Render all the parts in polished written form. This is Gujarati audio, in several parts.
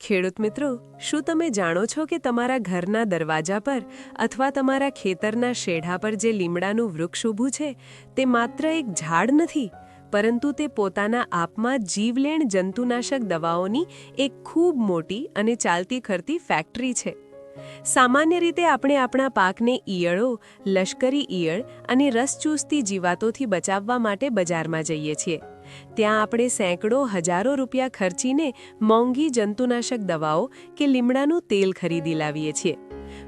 ખેડૂત મિત્રો, શું તમે જાણો છો કે તમારા ઘરના દરવાજા પર અથવા તમારા ખેતરના શેઢા પર જે લીમડાનું વૃક્ષ ઊભું છે તે માત્ર એક ઝાડ નથી, પરંતુ તે પોતાના આપમાં જીવલેણ જંતુનાશક દવાઓની એક ખૂબ મોટી અને ચાલતી ખરતી ફેક્ટરી છે. સામાન્ય રીતે આપણે આપણા પાકને ઈયળો, લશ્કરી ઈયળ અને રસ ચૂસતી જીવાતોથી બચાવવા માટે બજારમાં જઈએ છીએ. ત્યાં આપણે સેંકડો હજારો રૂપિયા ખર્ચીને મોંઘી જંતુનાશક દવાઓ કે લીમડાનું તેલ ખરીદી લાવીએ છીએ.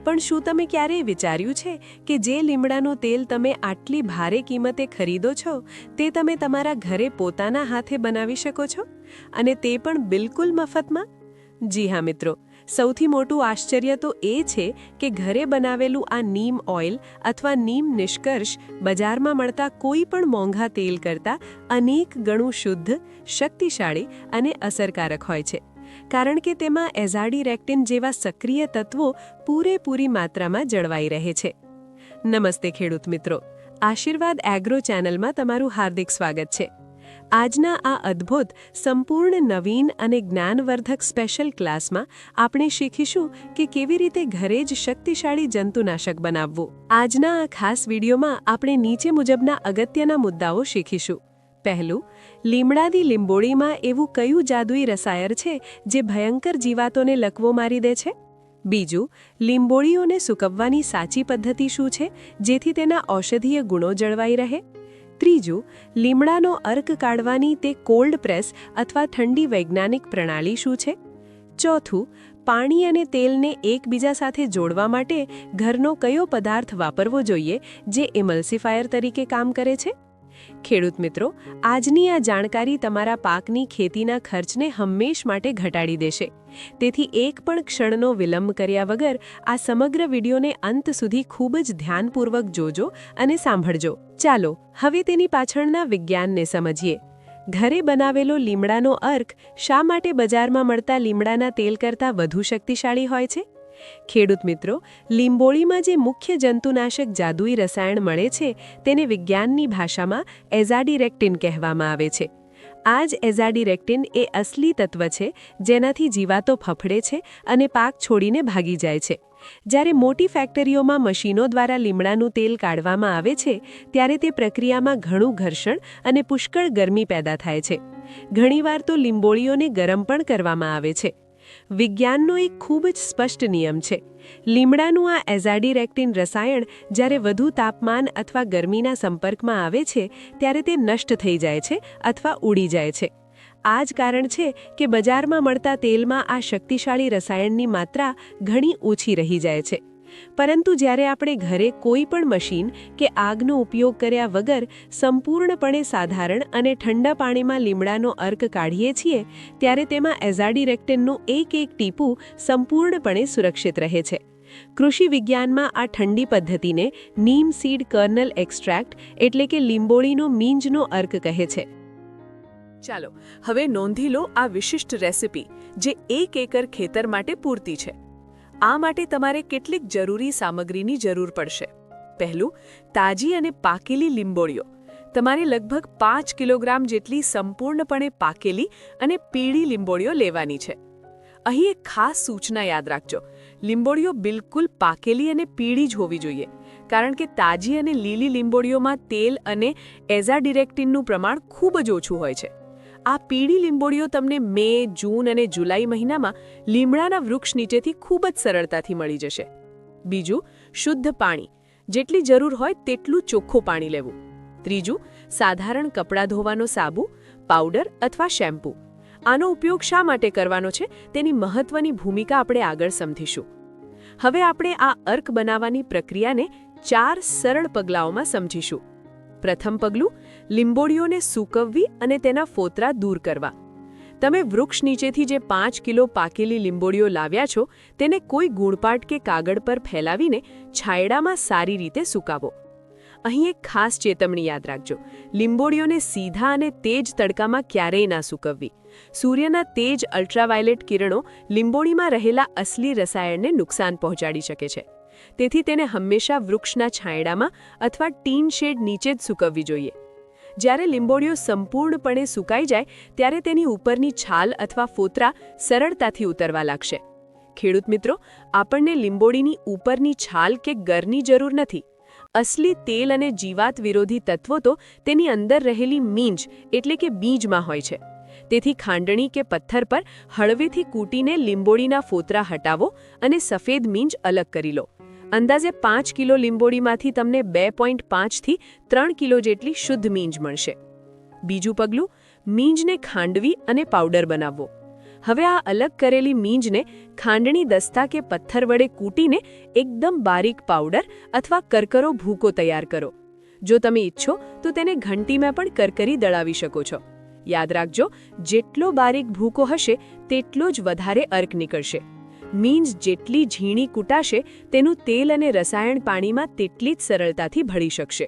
પણ શું તમે ક્યારેય વિચાર્યું છે કે જે લીમડાનું તેલ તમે આટલી ભારે કિંમતે ખરીદો છો તે તમે તમારા ઘરે પોતાના હાથે બનાવી શકો છો, અને તે પણ બિલકુલ મફતમાં? જી હા મિત્રો, સૌથી મોટું આશ્ચર્ય તો એ છે કે ઘરે બનાવેલું આ નીમ ઓઇલ અથવા નીમ નિષ્કર્ષ બજારમાં મળતા કોઈ પણ મોંઘા તેલ કરતાં અનેક ગણું શુદ્ધ, શક્તિશાળી અને અસરકારક હોય છે, કારણ કે તેમાં એઝાડીરેક્ટિન જેવા સક્રિય તત્વો પૂરેપૂરી માત્રામાં જળવાઈ રહે છે. નમસ્તે ખેડૂત મિત્રો, આશીર્વાદ એગ્રો ચેનલમાં તમારું હાર્દિક સ્વાગત છે. આજના આ અદ્ભુત, સંપૂર્ણ નવીન અને જ્ઞાનવર્ધક સ્પેશિયલ ક્લાસમાં આપણે શીખીશું કે કેવી રીતે ઘરે જ શક્તિશાળી જંતુનાશક બનાવવું. આજના આ ખાસ વિડીયોમાં આપણે નીચે મુજબના અગત્યના મુદ્દાઓ શીખીશું. પહેલું, લીમડાની લીંબોળીમાં એવું કયું જાદુઈ રસાયણ છે જે ભયંકર જીવાતોને લકવો મારી દે છે? બીજું, લીંબોળીઓને સૂકવવાની સાચી પદ્ધતિ શું છે જેથી તેના ઔષધીય ગુણો જળવાઈ રહે? ત્રીજું, લીમડાનો અર્ક કાઢવાની તે કોલ્ડ પ્રેસ અથવા ઠંડી વૈજ્ઞાનિક પ્રણાલી શું છે? ચોથું, પાણી અને તેલને એકબીજા સાથે જોડવા માટે ઘરનો કયો પદાર્થ વાપરવો જોઈએ જે ઇમલ્સિફાયર તરીકે કામ કરે છે? ખેડૂત મિત્રો, આજની આ જાણકારી તમારા પાકની ખેતીના ખર્ચને હંમેશ માટે ઘટાડી દેશે. તેથી એક પણ ક્ષણનો વિલંબ કર્યા વગર આ સમગ્ર વિડીયોને અંત સુધી ખૂબ જ ધ્યાનપૂર્વક જોજો અને સાંભળજો. ચાલો હવે તેની પાછળના વિજ્ઞાનને સમજીએ. ઘરે બનાવેલો લીમડાનો અર્ક શા માટે બજારમાં મળતા લીમડાના તેલ કરતાં વધુ શક્તિશાળી હોય છે? ખેડૂત મિત્રો, લીંબોળીમાં જે મુખ્ય જંતુનાશક જાદુઈ રસાયણ મળે છે તેને વિજ્ઞાનની ભાષામાં એઝાડીરેક્ટિન કહેવામાં આવે છે. આ જ એઝાડીરેક્ટિન એ અસલી તત્વ છે જેનાથી જીવાતો ફફડે છે અને પાક છોડીને ભાગી જાય છે. જ્યારે મોટી ફેક્ટરીઓમાં મશીનો દ્વારા લીમડાનું તેલ કાઢવામાં આવે છે ત્યારે તે પ્રક્રિયામાં ઘણું ઘર્ષણ અને પુષ્કળ ગરમી પેદા થાય છે. ઘણીવાર તો લીંબોળીઓને ગરમ પણ કરવામાં આવે છે. વિજ્ઞાનનો એક ખૂબ જ સ્પષ્ટ નિયમ છે. લીમડાનું આ એઝાડીરેક્ટિન રસાયણ જ્યારે વધુ તાપમાન અથવા ગરમીના સંપર્કમાં આવે છે ત્યારે તે નષ્ટ થઈ જાય છે અથવા ઉડી જાય છે. આ જ કારણ છે કે બજારમાં મળતા તેલમાં આ શક્તિશાળી રસાયણની માત્રા ઘણી ઓછી રહી જાય છે. પરંતુ જ્યારે આપણે ઘરે કોઈ પણ મશીન કે આગનો ઉપયોગ કર્યા વગર સંપૂર્ણપણે સાધારણ અને ઠંડા પાણીમાં લીમડાનો અર્ક કાઢીએ છીએ ત્યારે તેમાં એઝાડીરેક્ટિનનું એક ટીપું સંપૂર્ણપણે સુરક્ષિત રહે છે. કૃષિ વિજ્ઞાનમાં આ ઠંડી પદ્ધતિને નીમ સીડ કર્નલ એક્સ્ટ્રેક્ટ એટલે કે લીંબોળીનો મીંજનો અર્ક કહે છે. ચાલો હવે નોંધી લો આ વિશિષ્ટ રેસિપી જે 1 એકર ખેતર માટે પૂરતી છે. આ માટે તમારે કેટલીક જરૂરી સામગ્રીની જરૂર પડશે. પહેલું, તાજી અને પાકેલી લીંબોળીઓ. તમારે લગભગ 5 કિલોગ્રામ જેટલી સંપૂર્ણપણે પાકેલી અને પીળી લીંબોળીઓ લેવાની છે. અહીં એક ખાસ સૂચના યાદ રાખજો. લીંબોળીઓ બિલકુલ પાકેલી અને પીળી જ હોવી જોઈએ, કારણ કે તાજી અને લીલી લીંબોળીઓમાં તેલ અને એઝાડીરેક્ટિનનું પ્રમાણ ખૂબ જ ઓછું હોય છે. આ પીળી લીંબોળીઓ તમને મે, જૂન અને જુલાઈ મહિનામાં લીમડાના વૃક્ષ નીચેથી ખૂબ જ સરળતાથી મળી જશે. બીજું, શુદ્ધ પાણી. જેટલી જરૂર હોય તેટલું ચોખ્ખું પાણી લેવું. ત્રીજું, સાધારણ કપડાં ધોવાનો સાબુ, પાવડર અથવા શેમ્પૂ. આનો ઉપયોગ શા માટે કરવાનો છે તેની મહત્વની ભૂમિકા આપણે આગળ સમજીશું. હવે આપણે આ અર્ક બનાવવાની પ્રક્રિયાને 4 સરળ પગલાઓમાં સમજીશું. પ્રથમ પગલું, લીંબોળીઓને સૂકવવી અને તેના ફોતરા દૂર કરવા. તમે વૃક્ષ નીચેથી જે 5 કિલો પાકેલી લીંબોળીઓ લાવ્યા છો તેને કોઈ ગુણપાટ કે કાગળ પર ફેલાવીને છાંયડામાં સારી રીતે સૂકાવો. અહીં એક ખાસ ચેતવણી યાદ રાખજો. લીંબોળીઓને સીધા અને તેજ તડકામાં ક્યારેય ના સૂકવવી. સૂર્યના તેજ અલ્ટ્રાવાયોલેટ કિરણો લીંબોળીમાં રહેલા અસલી રસાયણને નુકસાન પહોંચાડી શકે છે. તેથી તેને હંમેશા વૃક્ષના છાંયડામાં અથવા ટીન શેડ નીચે જ સૂકવવી જોઈએ. જ્યારે લીંબોળીઓ સંપૂર્ણપણે સુકાઈ જાય ત્યારે તેની ઉપરની છાલ અથવા ફોતરા સરળતાથી ઉતરવા લાગશે. ખેડૂત મિત્રો, આપણને લીંબોળીની ઉપરની છાલ કે ગરની જરૂર નથી. અસલી તેલ અને જીવાત વિરોધી તત્વો તો તેની અંદર રહેલી મીંજ એટલે કે બીજમાં હોય છે. તેથી ખાંડણી કે પથ્થર પર હળવેથી કૂટીને લીંબોળીના ફોતરા હટાવો અને સફેદ મીંજ અલગ કરી લો. અંદાજે 5 કિલો લીંબોળીમાંથી તમને 2.5 થી 3 કિલો જેટલી શુદ્ધ મીંજ મળશે. બીજું પગલું, મીંજને ખાંડવી અને પાવડર બનાવવો. હવે આ અલગ કરેલી મીંજને ખાંડણી દસ્તા કે પથ્થર વડે કૂટીને એકદમ બારીક પાવડર અથવા કરકરો ભૂકો તૈયાર કરો. જો તમે ઈચ્છો તો તેને ઘંટીમાં પણ કરકરી દળાવી શકો છો. યાદ રાખજો, જેટલો બારીક ભૂકો હશે તેટલો જ વધારે અર્ક નીકળશે. મીંજ જેટલી ઝીણી કૂટાશે તેનું તેલ અને રસાયણ પાણીમાં તેટલી જ સરળતાથી ભળી શકશે.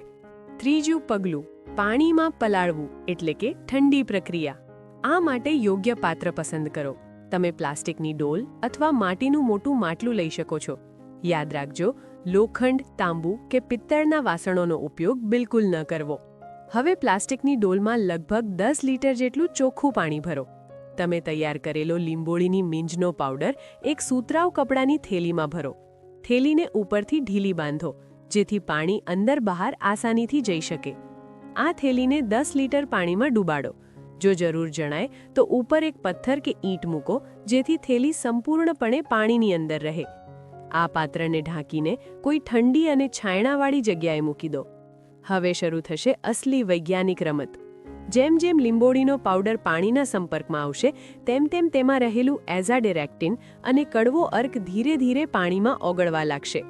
ત્રીજું પગલું, પાણીમાં પલાળવું એટલે કે ઠંડી પ્રક્રિયા. આ માટે યોગ્ય પાત્ર પસંદ કરો. તમે પ્લાસ્ટિકની ડોલ અથવા માટીનું મોટું માટલું લઈ શકો છો. યાદ રાખજો, લોખંડ, તાંબુ કે પિત્તળના વાસણોનો ઉપયોગ બિલકુલ ન કરવો. હવે પ્લાસ્ટિકની ડોલમાં લગભગ 10 લીટર જેટલું ચોખ્ખું પાણી ભરો. તમે તૈયાર કરેલો લીંબોળીની મીંજનો પાવડર એક સૂતરાઉ કપડાની થેલીમાં ભરો. થેલીને ઉપરથી ઢીલી બાંધો, જેથી પાણી અંદર બહાર આસાનીથી જઈ શકે. આ થેલીને 10 લીટર પાણીમાં ડૂબાડો. જો જરૂર જણાય તો ઉપર એક પથ્થર કે ઈંટ મૂકો, જેથી થેલી સંપૂર્ણપણે પાણીની અંદર રહે. આ પાત્રને ઢાંકીને કોઈ ઠંડી અને છાયણાવાળી જગ્યાએ મૂકી દો. હવે શરૂ થશે અસલી વૈજ્ઞાનિક રમત. જેમ જેમ લીંબોળીનો પાવડર પાણીના સંપર્કમાં આવશે તેમ તેમ તેમાં રહેલું એઝાડિરેક્ટિન અને કડવો અર્ક ધીરે ધીરે પાણીમાં ઓગળવા લાગશે.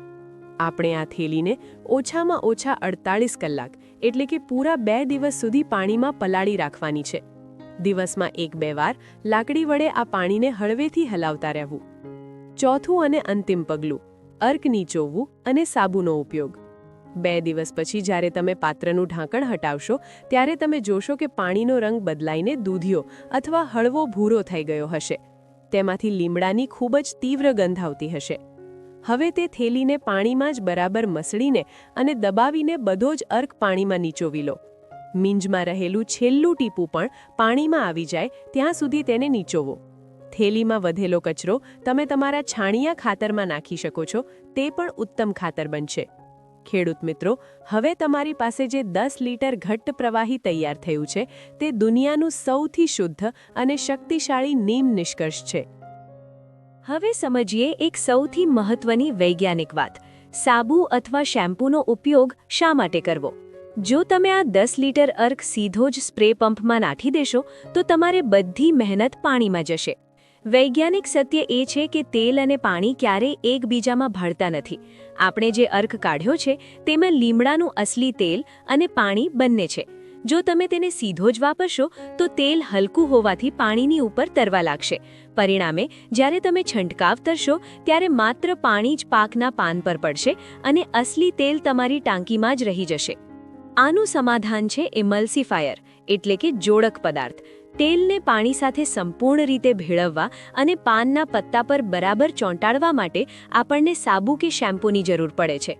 આપણે આ થેલીને ઓછામાં ઓછા 48 કલાક એટલે કે પૂરા 2 દિવસ સુધી પાણીમાં પલાળી રાખવાની છે. દિવસમાં 1-2 વાર લાકડી વડે આ પાણીને હળવેથી હલાવતા રહેવું. ચોથું અને અંતિમ પગલું, અર્ક નીચોવવું અને સાબુનો ઉપયોગ. 2 દિવસ પછી જ્યારે તમે પાત્રનું ઢાંકણ હટાવશો ત્યારે તમે જોશો કે પાણીનો રંગ બદલાઈને દૂધિયો અથવા હળવો ભૂરો થઈ ગયો હશે. તેમાંથી લીમડાની ખૂબ જ તીવ્ર ગંધ આવતી હશે. હવે તે થેલીને પાણીમાં જ બરાબર મસળીને અને દબાવીને બધો જ અર્ક પાણીમાં નીચોવી લો. મીંજમાં રહેલું છેલ્લું ટીપું પણ પાણીમાં આવી જાય ત્યાં સુધી તેને નીચોવો. થેલીમાં વધેલો કચરો તમે તમારા છાણિયા ખાતરમાં નાખી શકો છો. તે પણ ઉત્તમ ખાતર બનશે. ખેડૂત મિત્રો, હવે તમારી પાસે જે 10 લીટર ઘટ્ટ પ્રવાહી તૈયાર થયું છે તે દુનિયાનું સૌથી શુદ્ધ અને શક્તિશાળી નીમ નિષ્કર્ષ છે. હવે સમજીએ એક સૌથી મહત્વની વૈજ્ઞાનિક વાત: સાબુ અથવા શેમ્પૂનો ઉપયોગ શા માટે કરવો? જો તમે આ 10 લીટર અર્ક સીધો જ સ્પ્રે પંપમાં નાખી દેશો તો તમારે બધી મહેનત પાણીમાં જશે. વૈજ્ઞાનિક સત્ય એ છે કે તેલ અને પાણી ક્યારેય એકબીજામાં ભળતા નથી. આપણે જે અર્ક કાઢ્યો છે તેમાં લીમડાનું અસલી તેલ અને પાણી બંને છે. જો તમે તેને સીધો જ વાપરશો તો તેલ હલકું હોવાથી પાણીની ઉપર તરવા લાગશે. પરિણામે જ્યારે તમે છંટકાવ કરશો ત્યારે માત્ર પાણી જ પાકના પાન પર પડશે અને અસલી તેલ તમારી ટાંકીમાં જ રહી જશે. આનું સમાધાન છે ઇમલ્સિફાયર એટલે કે જોડક પદાર્થ. તેલને પાણી સાથે સંપૂર્ણ રીતે ભેળવવા અને પાનના પત્તા પર બરાબર ચોંટાડવા માટે આપણને સાબુ કે શેમ્પૂની જરૂર પડે છે.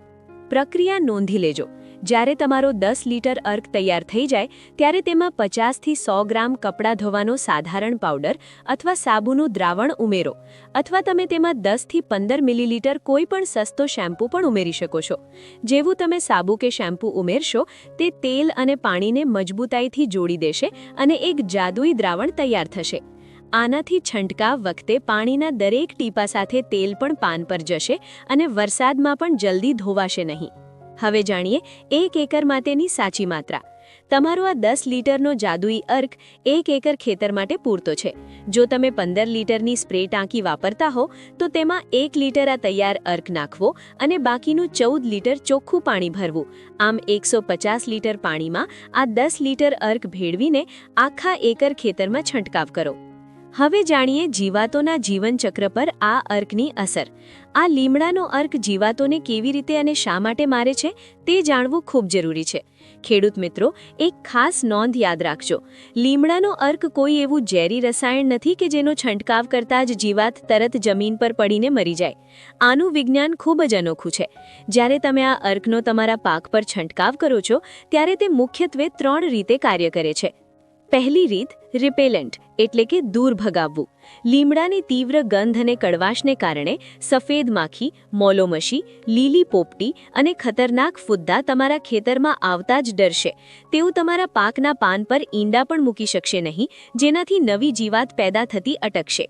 પ્રક્રિયા નોંધી લેજો. જ્યારે તમારો 10 લીટર અર્ક તૈયાર થઈ જાય ત્યારે તેમાં 50 થી 100 ગ્રામ કપડાં ધોવાનો સાધારણ પાવડર અથવા સાબુનું દ્રાવણ ઉમેરો, અથવા તમે તેમાં 10 થી 15 મિલીલીટર કોઈ પણ સસ્તો શેમ્પૂ પણ ઉમેરી શકો છો. જેવું તમે સાબુ કે શેમ્પૂ ઉમેરશો તે તેલ અને પાણીને મજબૂતાઈથી જોડી દેશે અને એક જાદુઈ દ્રાવણ તૈયાર થશે. આનાથી છંટકાવ વખતે પાણીના દરેક ટીપા સાથે તેલ પણ પાન પર જશે અને વરસાદમાં પણ જલ્દી ધોવાશે નહીં. હવે જાણીએ 1 એકર માટેની સાચી માત્રા. તમારો આ 10 લીટરનો જાદુઈ અર્ક 1 એકર ખેતર માટે પૂરતો છે. જો તમે 15 લીટરની સ્પ્રે ટાંકી વાપરતા હો તો તેમાં 1 લીટર આ તૈયાર અર્ક નાખવો અને બાકીનું 14 લીટર ચોખ્ખું પાણી ભરવું. આમ 150 લીટર પાણીમાં આ 10 લીટર અર્ક ભેળવીને આખા એકર ખેતરમાં છંટકાવ કરો. હવે જાણીએ જીવાતોના જીવનચક્ર પર આ અર્કની અસર. આ લીમડાનો અર્ક જીવાતોને કેવી રીતે અને શા માટે મારે છે તે જાણવું ખૂબ જરૂરી છે. ખેડૂત મિત્રો, એક ખાસ નોંધ યાદ રાખજો. લીમડાનો અર્ક કોઈ એવું ઝેરી રસાયણ નથી કે જેનો છંટકાવ કરતાં જ જીવાત તરત જમીન પર પડીને મરી જાય. આનું વિજ્ઞાન ખૂબ જ અનોખું છે. જ્યારે તમે આ અર્કનો તમારા પાક પર છંટકાવ કરો છો ત્યારે તે મુખ્યત્વે 3 રીતે કાર્ય કરે છે. પહેલી રીત, રિપેલન્ટ એટલે કે દૂર ભગાવવું. લીમડાની તીવ્ર ગંધ અને કડવાશને કારણે સફેદ માખી, મોલોમશી, લીલી પોપટી અને ખતરનાક ફુદ્દા તમારા ખેતરમાં આવતા જ ડરશે. તેઓ તમારા પાકના પાન પર ઈંડા પણ મૂકી શકશે નહીં, જેનાથી નવી જીવાત પેદા થતી અટકશે.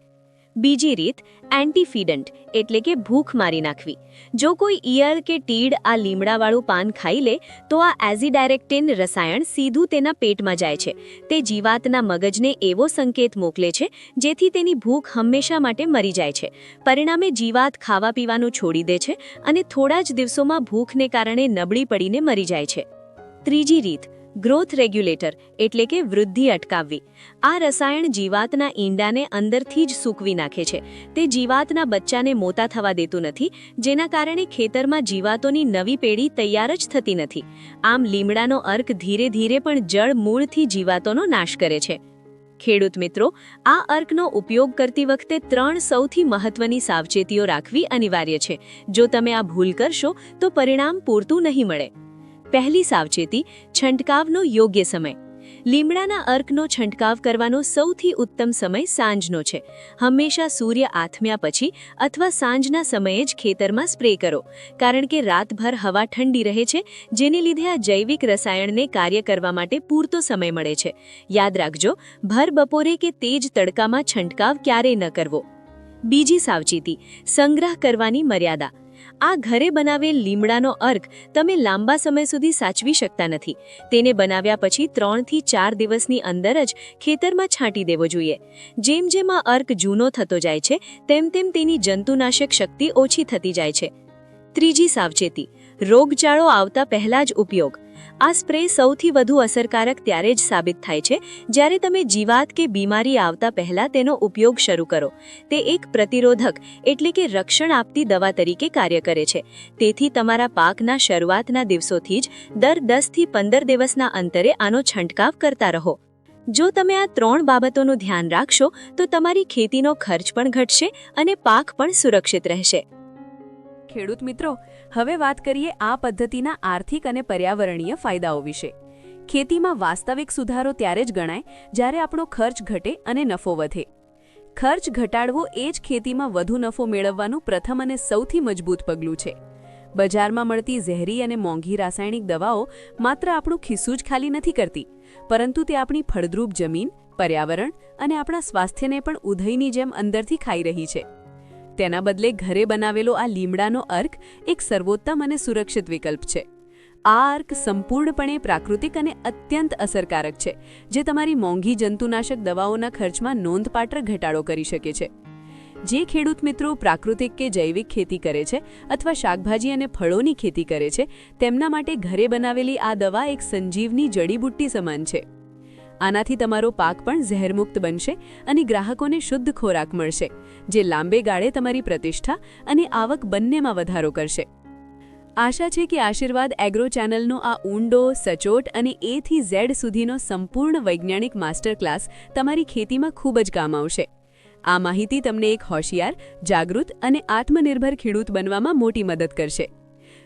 બીજી રીત, એન્ટીફીડન્ટ એટલે કે ભૂખ મારી નાખવી. જો કોઈ ઈયળ કે તીડ આ લીમડાવાળું પાન ખાઈ લે તો આ એઝિડાયરેક્ટિન રસાયણ સીધું તેના પેટમાં જાય છે. તે જીવાતના મગજને એવો સંકેત મોકલે છે જેથી તેની ભૂખ હંમેશા માટે મરી જાય છે. પરિણામે જીવાત ખાવા પીવાનું છોડી દે છે અને થોડા જ દિવસોમાં ભૂખને કારણે નબળી પડીને મરી જાય છે. ત્રીજી રીત, ગ્રોથ રેગ્યુલેટર એટલે કે વૃદ્ધિ અટકાવવી. આ રસાયણ જીવાતના ઈંડાને અંદરથી જ સૂકવી નાખે છે. તે જીવાતના બચ્ચાને મોટા થવા દેતું નથી, જેના કારણે ખેતરમાં જીવાતોની નવી પેઢી તૈયાર જ થતી નથી. આમ લીમડાનો અર્ક ધીરે ધીરે પણ જળ મૂળથી જીવાતોનો નાશ કરે છે. ખેડૂત મિત્રો, આ અર્કનો ઉપયોગ કરતી વખતે 3 સૌથી મહત્વની સાવચેતીઓ રાખવી અનિવાર્ય છે. જો તમે આ ભૂલ કરશો તો પરિણામ પૂરતું નહીં મળે. પહેલી સાવચેતી, છંટકાવનો યોગ્ય સમય. લીમડાના અર્કનો છંટકાવ કરવાનો સૌથી ઉત્તમ સમય સાંજનો છે. હંમેશા સૂર્ય આથમ્યા પછી અથવા સાંજના સમયે જ ખેતરમાં સ્પ્રે કરો, કારણ કે રાતભર હવા ઠંડી રહે છે, જેને લીધે આ જૈવિક રસાયણને કાર્ય કરવા માટે પૂરતો સમય મળે છે. યાદ રાખજો, ભર બપોરે કે તેજ તડકામાં છંટકાવ ક્યારેય ન કરવો. બીજી સાવચેતી, સંગ્રહ કરવાની મર્યાદા. આ ઘરે બનાવેલ લીમડાનો અર્ક તમે લાંબા સમય સુધી સાચવી શકતા નથી. તેને બનાવ્યા પછી 3 થી 4 દિવસની અંદર જ ખેતરમાં છાંટી દેવો જોઈએ. જેમ જેમ આ અર્ક જૂનો થતો જાય છે તેમ તેમ તેની જંતુનાશક શક્તિ ઓછી થતી જાય છે. ત્રીજી સાવચેતી, રોગચાળો આવતા પહેલા જ ઉપયોગ. આ સ્પ્રે સૌથી વધુ અસરકારક ત્યારે જ સાબિત થાય છે જ્યારે તમે જીવાત કે બીમારી આવતા પહેલા તેનો ઉપયોગ શરૂ કરો. તે એક પ્રતિરોધક એટલે કે રક્ષણ આપતી દવા તરીકે કાર્ય કરે છે. તેથી તમારા પાકના શરૂઆતના દિવસોથી જ દર 10 થી 15 દિવસના અંતરે આનો છંટકાવ કરતા રહો. જો તમે આ 3 બાબતોનું ધ્યાન રાખશો તો તમારી ખેતીનો ખર્ચ પણ ઘટશે અને પાક પણ સુરક્ષિત રહેશે. ખેડૂત મિત્રો, હવે વાત કરીએ આ પદ્ધતિના આર્થિક અને પર્યાવરણીય ફાયદાઓ વિશે. ખેતીમાં વાસ્તવિક સુધારો ત્યારે જ ગણાય જ્યારે આપણો ખર્ચ ઘટે અને નફો વધે. ખર્ચ ઘટાડવો એ જ ખેતીમાં વધુ નફો મેળવવાનું પ્રથમ અને સૌથી મજબૂત પગલું છે. બજારમાં મળતી ઝેરી અને મોંઘી રાસાયણિક દવાઓ માત્ર આપણું ખિસ્સું જ ખાલી નથી કરતી, પરંતુ તે આપણી ફળદ્રુપ જમીન, પર્યાવરણ અને આપણા સ્વાસ્થ્યને પણ ઉધઈની જેમ અંદરથી ખાઈ રહી છે. તેના બદલે ઘરે બનાવેલો આ લીમડાનો અર્ક એક સર્વોત્તમ અને સુરક્ષિત વિકલ્પ છે. આ અર્ક સંપૂર્ણપણે પ્રાકૃતિક અને અત્યંત અસરકારક છે, જે તમારી મોંઘી જંતુનાશક દવાઓના ખર્ચમાં નોંધપાત્ર ઘટાડો કરી શકે છે. જે ખેડૂત મિત્રો પ્રાકૃતિક કે જૈવિક ખેતી કરે છે અથવા શાકભાજી અને ફળોની ખેતી કરે છે, તેમના માટે ઘરે બનાવેલી આ દવા એક સંજીવની જડીબુટ્ટી સમાન છે. આનાથી તમારો પાક પણ ઝેરમુક્ત બનશે અને ગ્રાહકોને શુદ્ધ ખોરાક મળશે, જે લાંબે ગાળે તમારી પ્રતિષ્ઠા અને આવક બંનેમાં વધારો કરશે. આશા છે કે આશીર્વાદ એગ્રો ચેનલનો આ ઊંડો, સચોટ અને A થી Z સુધીનો સંપૂર્ણ વૈજ્ઞાનિક માસ્ટર ક્લાસ તમારી ખેતીમાં ખૂબ જ કામ આવશે. આ માહિતી તમને એક હોશિયાર, જાગૃત અને આત્મનિર્ભર ખેડૂત બનવામાં મોટી મદદ કરશે.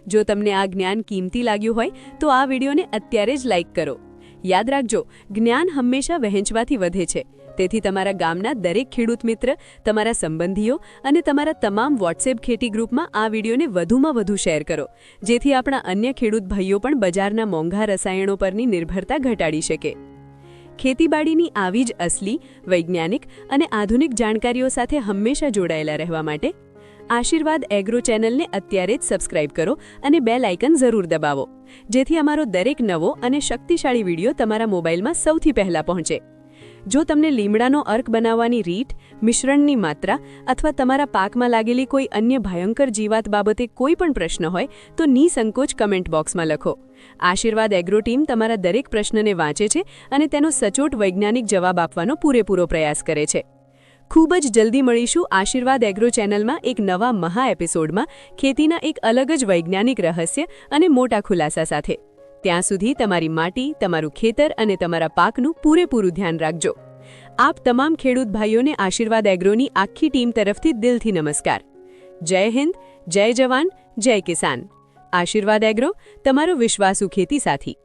જો તમને આ જ્ઞાન કિંમતી લાગ્યું હોય તો આ વિડીયોને અત્યારે જ લાઇક કરો. યાદ રાખજો, જ્ઞાન હંમેશા વહેંચવાથી વધે છે. તેથી તમારા ગામના દરેક ખેડૂત મિત્ર, તમારા સંબંધીઓ અને તમારા તમામ વોટ્સએપ ખેતી ગ્રુપમાં આ વિડીયોને વધુમાં વધુ શેર કરો, જેથી આપણા અન્ય ખેડૂત ભાઈઓ પણ બજારના મોંઘા રસાયણો પરની નિર્ભરતા ઘટાડી શકે. ખેતીબાડીની આવી જ અસલી, વૈજ્ઞાનિક અને આધુનિક જાણકારીઓ સાથે હંમેશા જોડાયેલા રહેવા માટે આશીર્વાદ એગ્રો ચેનલને અત્યારે જ સબસ્ક્રાઇબ કરો અને બેલ આઇકન જરૂર દબાવો, જેથી અમારો દરેક નવો અને શક્તિશાળી વિડીયો તમારા મોબાઈલમાં સૌથી પહેલા પહોંચે. જો તમને લીમડાનો અર્ક બનાવવાની રીત, મિશ્રણની માત્રા અથવા તમારા પાકમાં લાગેલી કોઈ અન્ય ભયંકર જીવાત બાબતે કોઈ પણ પ્રશ્ન હોય તો નિસંકોચ કમેન્ટ બોક્સમાં લખો. આશીર્વાદ એગ્રો ટીમ તમારા દરેક પ્રશ્નને વાંચે છે અને તેનો સચોટ વૈજ્ઞાનિક જવાબ આપવાનો પૂરેપૂરો પ્રયાસ કરે છે. ખૂબ જ જલ્દી મળીશું આશીર્વાદ એગ્રો ચેનલમાં એક નવા મહા એપિસોડમાં ખેતીના એક અલગ જ વૈજ્ઞાનિક રહસ્ય અને મોટા ખુલાસા સાથે. ત્યાં સુધી તમારી માટી, તમારું ખેતર અને તમારા પાકનું પૂરેપૂરું ધ્યાન રાખજો. આપ તમામ ખેડૂત ભાઈઓને આશીર્વાદ એગ્રોની આખી ટીમ તરફથી દિલથી નમસ્કાર. જય હિન્દ, જય જવાન, જય કિસાન. આશીર્વાદ એગ્રો, તમારો વિશ્વાસુ ખેતી સાથી.